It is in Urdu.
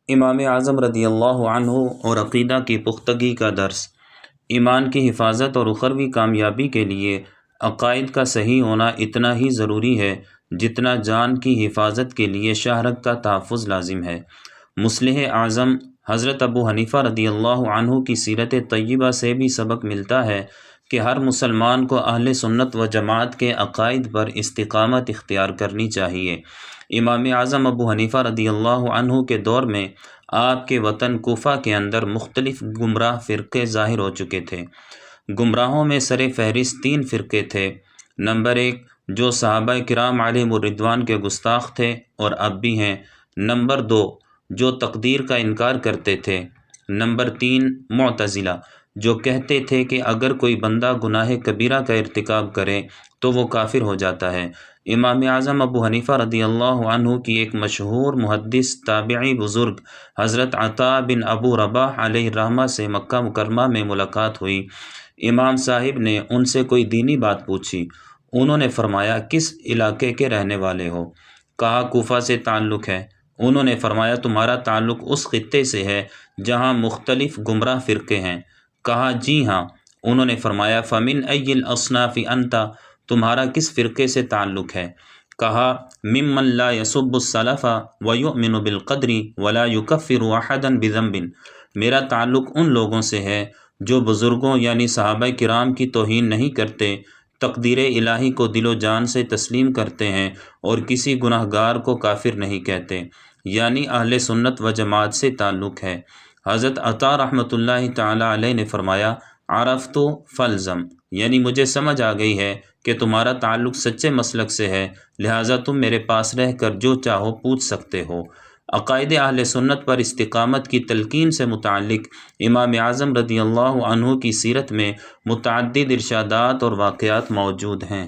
امام اعظم رضی اللہ عنہ اور عقیدہ کی پختگی کا درس۔ ایمان کی حفاظت اور اخروی کامیابی کے لیے عقائد کا صحیح ہونا اتنا ہی ضروری ہے جتنا جان کی حفاظت کے لیے شہرت کا تحفظ لازم ہے۔ مصلح اعظم حضرت ابو حنیفہ رضی اللہ عنہ کی سیرت طیبہ سے بھی سبق ملتا ہے کہ ہر مسلمان کو اہل سنت و جماعت کے عقائد پر استقامت اختیار کرنی چاہیے۔ امام اعظم ابو حنیفہ رضی اللہ عنہ کے دور میں آپ کے وطن کوفہ کے اندر مختلف گمراہ فرقے ظاہر ہو چکے تھے۔ گمراہوں میں سر فہرست 3 فرقے تھے۔ نمبر 1 جو صحابہ کرام علیہم الرضوان کے گستاخ تھے اور اب بھی ہیں۔ نمبر 2 جو تقدیر کا انکار کرتے تھے۔ نمبر 3 معتزلہ جو کہتے تھے کہ اگر کوئی بندہ گناہ کبیرہ کا ارتکاب کرے تو وہ کافر ہو جاتا ہے۔ امام اعظم ابو حنیفہ رضی اللہ عنہ کی ایک مشہور محدث تابعی بزرگ حضرت عطا بن ابو رباح علیہ الرحمہ سے مکہ مکرمہ میں ملاقات ہوئی۔ امام صاحب نے ان سے کوئی دینی بات پوچھی۔ انہوں نے فرمایا کس علاقے کے رہنے والے ہو؟ کہا کوفہ سے تعلق ہے۔ انہوں نے فرمایا تمہارا تعلق اس خطے سے ہے جہاں مختلف گمراہ فرقے ہیں؟ کہا جی ہاں۔ انہوں نے فرمایا فمن ای الاصناف انت تمہارا کس فرقے سے تعلق ہے؟ کہا ممن لا یسب السلف ویؤمن بالقدر ولا یکفر احدا بذنب میرا تعلق ان لوگوں سے ہے جو بزرگوں یعنی صحابہ کرام کی توہین نہیں کرتے، تقدیر الہی کو دل و جان سے تسلیم کرتے ہیں اور کسی گناہ گار کو کافر نہیں کہتے، یعنی اہل سنت و جماعت سے تعلق ہے۔ حضرت عطا رحمۃ اللہ تعالی علیہ نے فرمایا عرفت فالزم یعنی مجھے سمجھ آ گئی ہے کہ تمہارا تعلق سچے مسلک سے ہے، لہٰذا تم میرے پاس رہ کر جو چاہو پوچھ سکتے ہو۔ عقائد اہل سنت پر استقامت کی تلقین سے متعلق امام اعظم رضی اللہ عنہ کی سیرت میں متعدد ارشادات اور واقعات موجود ہیں۔